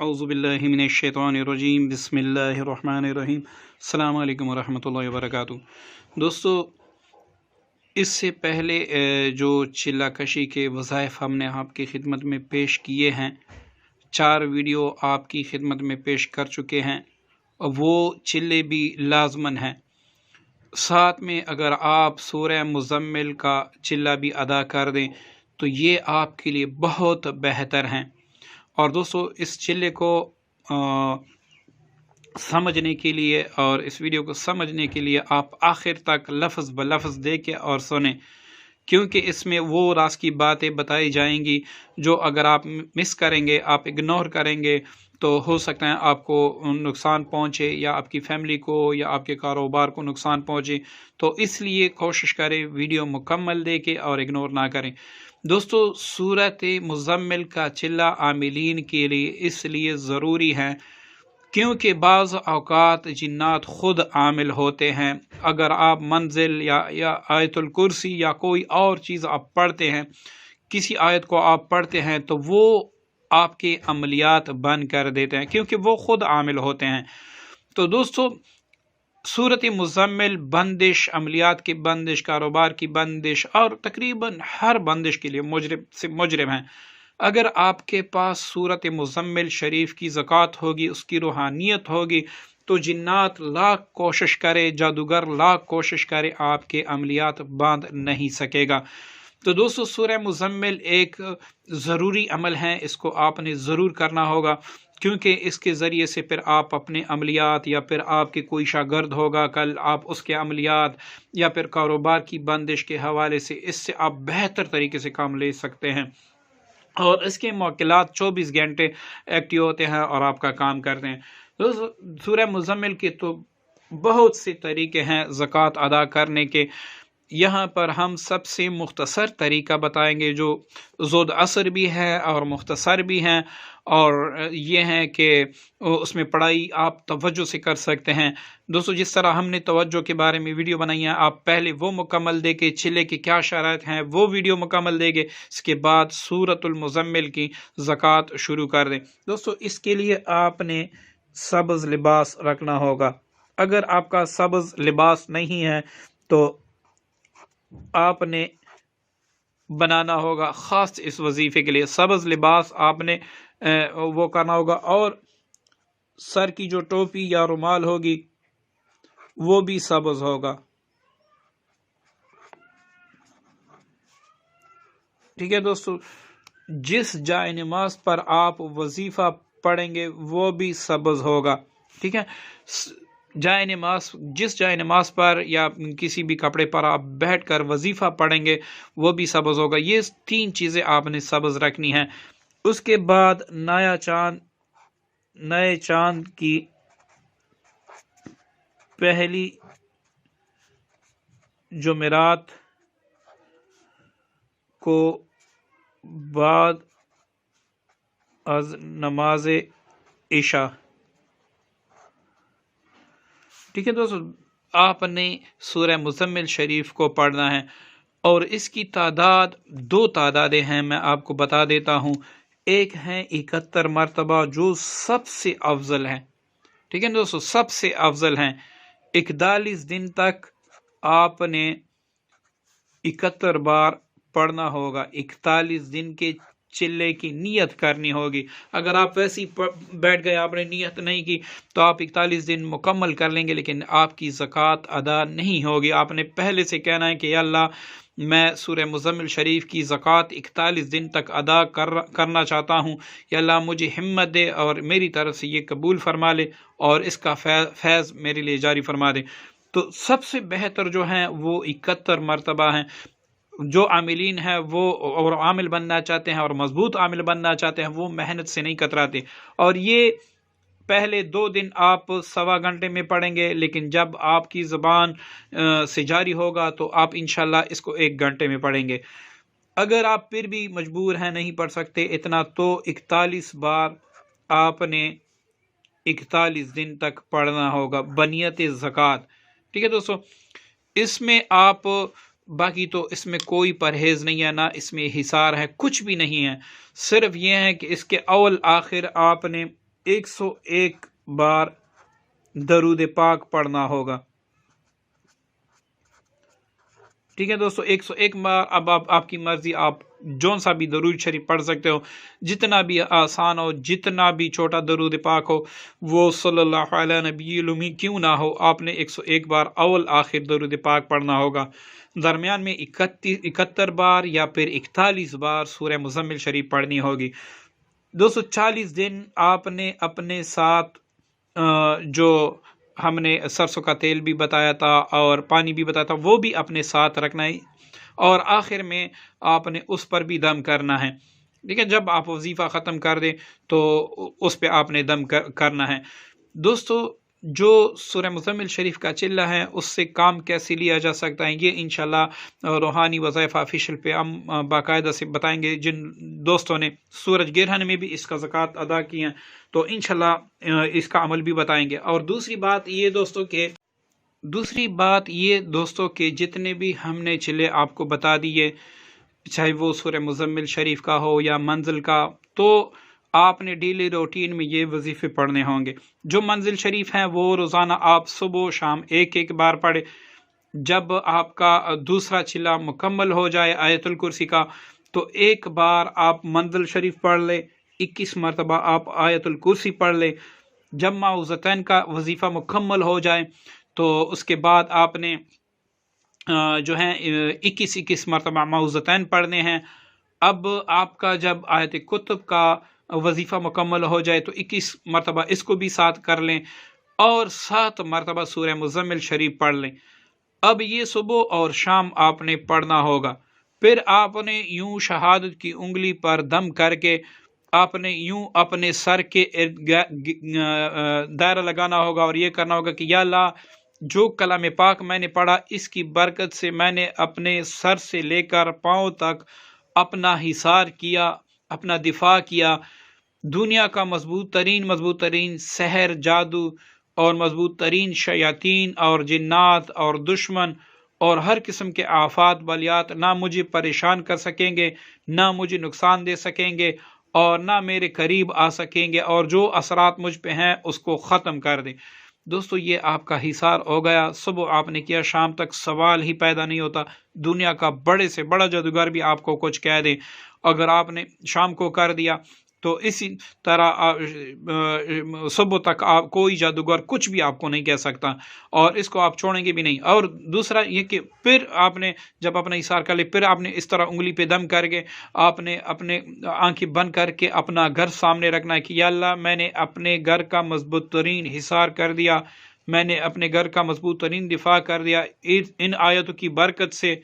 اعوذ باللہ من الشیطان الرجیم بسم اللہ الرحمن الرحیم السلام علیکم ورحمۃ اللہ وبرکاتہ۔ دوستو، اس سے پہلے جو چلہ کشی کے وظائف ہم نے آپ کی خدمت میں پیش کیے ہیں، 4 ویڈیو آپ کی خدمت میں پیش کر چکے ہیں، وہ چلے بھی لازماً ہیں۔ ساتھ میں اگر آپ سورہ مزمل کا چلہ بھی ادا کر دیں تو یہ آپ کے لیے بہت بہتر ہیں۔ اور دوستو، اس چلے کو سمجھنے کے لیے اور اس ویڈیو کو سمجھنے کے لیے آپ آخر تک لفظ بلفظ دیکھیں اور سنیں، کیونکہ اس میں وہ راز کی باتیں بتائی جائیں گی جو اگر آپ مس کریں گے، آپ اگنور کریں گے تو ہو سکتا ہے آپ کو نقصان پہنچے یا آپ کی فیملی کو یا آپ کے کاروبار کو نقصان پہنچے۔ تو اس لیے کوشش کریں ویڈیو مکمل دیکھیں اور اگنور نہ کریں۔ دوستو، سورۃ مزمل کا چلہ عاملین کے لیے اس لیے ضروری ہے کیونکہ بعض اوقات جنات خود عامل ہوتے ہیں۔ اگر آپ منزل یا آیت الکرسی یا کوئی اور چیز آپ پڑھتے ہیں، کسی آیت کو آپ پڑھتے ہیں تو وہ آپ کے عملیات بند کر دیتے ہیں کیونکہ وہ خود عامل ہوتے ہیں۔ تو دوستو، سورۃ مزمل بندش، عملیات کی بندش، کاروبار کی بندش اور تقریباً ہر بندش کے لیے مجرم سے مجرم ہیں۔ اگر آپ کے پاس سورۃ مزمل شریف کی زکوٰۃ ہوگی، اس کی روحانیت ہوگی، تو جنات لاکھ کوشش کرے، جادوگر لاکھ کوشش کرے، آپ کے عملیات باندھ نہیں سکے گا۔ تو دوستو، سورہ مزمل ایک ضروری عمل ہے، اس کو آپ نے ضرور کرنا ہوگا کیونکہ اس کے ذریعے سے پھر آپ اپنے عملیات یا پھر آپ کے کوئی شاگرد ہوگا کل، آپ اس کے عملیات یا پھر کاروبار کی بندش کے حوالے سے اس سے آپ بہتر طریقے سے کام لے سکتے ہیں، اور اس کے موکلات 24 گھنٹے ایکٹیو ہوتے ہیں اور آپ کا کام کرتے ہیں۔ تو سورہ مزمل کے تو بہت سے طریقے ہیں زکوٰۃ ادا کرنے کے۔ یہاں پر ہم سب سے مختصر طریقہ بتائیں گے جو زود اثر بھی ہے اور مختصر بھی ہیں، اور یہ ہے کہ اس میں پڑھائی آپ توجہ سے کر سکتے ہیں۔ دوستو، جس طرح ہم نے توجہ کے بارے میں ویڈیو بنائی ہے، آپ پہلے وہ مکمل دے کے چلے کے کیا شرائط ہیں وہ ویڈیو مکمل دے گے، اس کے بعد سورۃ المزمل کی زکوٰۃ شروع کر دیں۔ دوستو، اس کے لیے آپ نے سبز لباس رکھنا ہوگا۔ اگر آپ کا سبز لباس نہیں ہے تو آپ نے بنانا ہوگا خاص اس وظیفے کے لیے۔ سبز لباس آپ نے وہ کرنا ہوگا، اور سر کی جو ٹوپی یا رومال ہوگی وہ بھی سبز ہوگا۔ ٹھیک ہے دوستو، جس جائے نماز پر آپ وظیفہ پڑھیں گے وہ بھی سبز ہوگا۔ ٹھیک ہے، جس جائے نماز پر یا کسی بھی کپڑے پر آپ بیٹھ کر وظیفہ پڑھیں گے وہ بھی سبز ہوگا۔ یہ 3 چیزیں آپ نے سبز رکھنی ہیں۔ اس کے بعد نئے چاند کی پہلی جمعرات کو بعد از نماز عشاء، ٹھیک ہے دوستو، آپ نے سورہ مزمل شریف کو پڑھنا ہے، اور اس کی تعداد 2 تعدادیں ہیں، میں آپ کو بتا دیتا ہوں۔ ایک ہے 71 مرتبہ جو سب سے افضل ہے، ٹھیک ہے دوستو، سب سے افضل ہیں۔ 41 دن تک آپ نے 71 بار پڑھنا ہوگا۔ 41 دن کے چلے کی نیت کرنی ہوگی۔ اگر آپ ویسے ہی بیٹھ گئے، آپ نے نیت نہیں کی تو آپ 41 دن مکمل کر لیں گے لیکن آپ کی زکوٰۃ ادا نہیں ہوگی۔ آپ نے پہلے سے کہنا ہے کہ یا اللہ، میں سورہ مزمل شریف کی زکوٰۃ 41 دن تک ادا کرنا چاہتا ہوں، یا اللہ مجھے ہمت دے اور میری طرف سے یہ قبول فرما لے اور اس کا فیض میرے لیے جاری فرما دے۔ تو سب سے بہتر جو ہیں وہ 71 مرتبہ ہیں۔ جو عاملین ہیں وہ اور عامل بننا چاہتے ہیں اور مضبوط عامل بننا چاہتے ہیں وہ محنت سے نہیں کتراتے، اور یہ پہلے 2 دن آپ 1.25 گھنٹے میں پڑھیں گے، لیکن جب آپ کی زبان سے جاری ہوگا تو آپ انشاءاللہ اس کو 1 گھنٹے میں پڑھیں گے۔ اگر آپ پھر بھی مجبور ہیں، نہیں پڑھ سکتے اتنا، تو 41 بار آپ نے 41 دن تک پڑھنا ہوگا بنیت زکوٰۃ۔ ٹھیک ہے دوستو، اس میں آپ باقی تو اس میں کوئی پرہیز نہیں ہے، نہ اس میں حصار ہے، کچھ بھی نہیں ہے، صرف یہ ہے کہ اس کے اول آخر آپ نے 101 बार दरूद पाक पढ़ना होगा। ठीक है दोस्तों, 101 बार। अब आपकी मर्जी, आप जौन सा भी दरूद शरीफ पढ़ सकते हो, जितना भी आसान हो, जितना भी छोटा दरूद पाक हो, वो सल्लल्लाहु अलैहि नबील उम्मी क्यों ना हो, आपने 101 बार अव्वल आखिर दरूद पाक पढ़ना होगा। दरमियान में 71 बार या फिर 41 बार सूरह मुज़म्मिल शरीफ पढ़नी होगी। दोस्तों 40 दिन आपने अपने साथ जो हमने सरसों का तेल भी बताया था और पानी भी बताया था, वो भी अपने साथ रखना है, और आखिर में आपने उस पर भी दम करना है। ठीक है, जब आप वजीफ़ा ख़त्म कर दें तो उस पे आपने दम करना है। दोस्तों जो सूरह मुज़म्मिल शरीफ का चिल्ला है, उससे काम कैसे लिया जा सकता है, ये इंशाल्लाह रूहानी वज़ाइफ ऑफिशियल पे हम बाकायदा से बताएंगे। जिन दोस्तों ने सूरज गिरहन में भी इसका ज़कात अदा की है, तो इंशाल्लाह इसका अमल भी बताएंगे। और दूसरी बात ये दोस्तों के जितने भी हमने चिल्ले आपको बता दिए, चाहे वो सूरह मुज़म्मिल शरीफ का हो या मंजिल का, तो आपने डेली रूटीन में ये वजीफ़े पढ़ने होंगे। जो मंजिल शरीफ हैं वो रोज़ाना आप सुबह शाम एक बार पढ़े। जब आपका दूसरा चिल्ला मुकम्मल हो जाए आयतुल कुर्सी का, तो एक बार आप मंजिल शरीफ पढ़ ले, 21 मरतबा आप आयतुल कुर्सी पढ़ ले। जब माउज़तैन का वजीफ़ा मुकम्मल हो जाए, तो उसके बाद आपने जो है 21 मरतबा माउज़तैन पढ़ने हैं। अब आपका जब आयत कुतुब का वजीफ़ा मुकम्मल हो जाए, तो 21 मरतबा इसको भी साथ कर लें, और 7 मरतबा सूरह मुज़म्मिल शरीफ पढ़ लें। अब ये सुबह और शाम आपने पढ़ना होगा। फिर आपने यूं शहादत की उंगली पर दम करके आपने यूं अपने सर के दायरा लगाना होगा, और ये करना होगा कि या अल्लाह, जो कलाम पाक मैंने पढ़ा, इसकी बरकत से मैंने अपने सर से लेकर पाँव तक अपना हिसार किया, अपना दिफा किया। दुनिया का मजबूत तरीन सहर, जादू और मजबूत तरीन शयातीन और जिन्नात और दुश्मन और हर किस्म के आफात बलियात ना मुझे परेशान कर सकेंगे, ना मुझे नुकसान दे सकेंगे, और ना मेरे करीब आ सकेंगे, और जो असरात मुझ पे हैं उसको ख़त्म कर दे। दोस्तों ये आपका हिसार हो गया। सुबह आपने किया, शाम तक सवाल ही पैदा नहीं होता। दुनिया का बड़े से बड़ा जादूगर भी आपको कुछ कह दे, अगर आपने शाम को कर दिया, तो इसी तरह सुबह तक आप कोई जादूगर कुछ भी आपको नहीं कह सकता, और इसको आप छोड़ेंगे भी नहीं। और दूसरा ये कि फिर आपने जब अपना हिसार कर ले, फिर आपने इस तरह उंगली पे दम करके आपने अपने आंखें बंद करके अपना घर सामने रखना है कि या अल्लाह, मैंने अपने घर का मजबूत तरीन हिसार कर दिया, मैंने अपने घर का मजबूत तरीन दिफा कर दिया इन आयतों की बरकत से।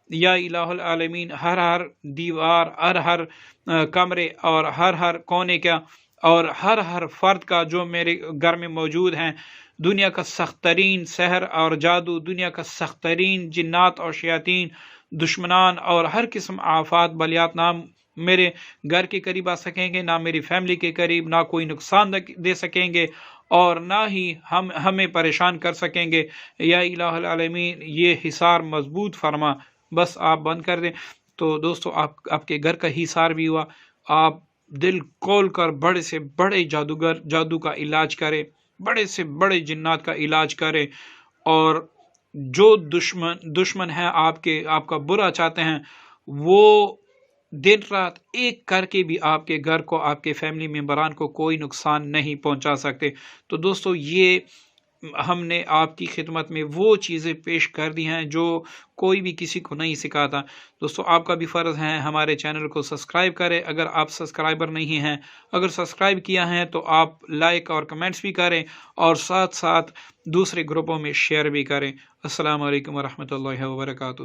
या इलाहुल आलमीन, हर दीवार, हर कमरे और हर कोने का और हर फर्द का जो मेरे घर में मौजूद हैं, दुनिया का सख्त तरीन सहर और जादू, दुनिया का सख्त तरीन जिन्नात और शयातीन, दुश्मनान और हर किस्म आफात बलियात ना मेरे घर के करीब आ सकेंगे, ना मेरी फैमिली के करीब, ना कोई नुकसान दे सकेंगे, और ना ही हमें परेशान कर सकेंगे। या इलाहुल आलमीन, ये हिसार मजबूत फरमा, बस आप बंद कर दें। तो दोस्तों आपके घर का हिसार भी हुआ। आप दिल खोल कर बड़े से बड़े जादू का इलाज करें, बड़े से बड़े जिन्नात का इलाज करें, और जो दुश्मन है आपका बुरा चाहते हैं, वो दिन रात एक करके भी आपके घर को, आपके फैमिली मेंबरान को कोई नुकसान नहीं पहुंचा सकते। तो दोस्तों ये हमने आपकी खिदमत में वो चीज़ें पेश कर दी हैं जो कोई भी किसी को नहीं सिखाता। दोस्तों आपका भी फ़र्ज़ है हमारे चैनल को सब्सक्राइब करें, अगर आप सब्सक्राइबर नहीं हैं। अगर सब्सक्राइब किया है तो आप लाइक और कमेंट्स भी करें, और साथ साथ दूसरे ग्रुपों में शेयर भी करें। अस्सलामु अलैकुम वरहमतुल्लाहि वबरकातुहू।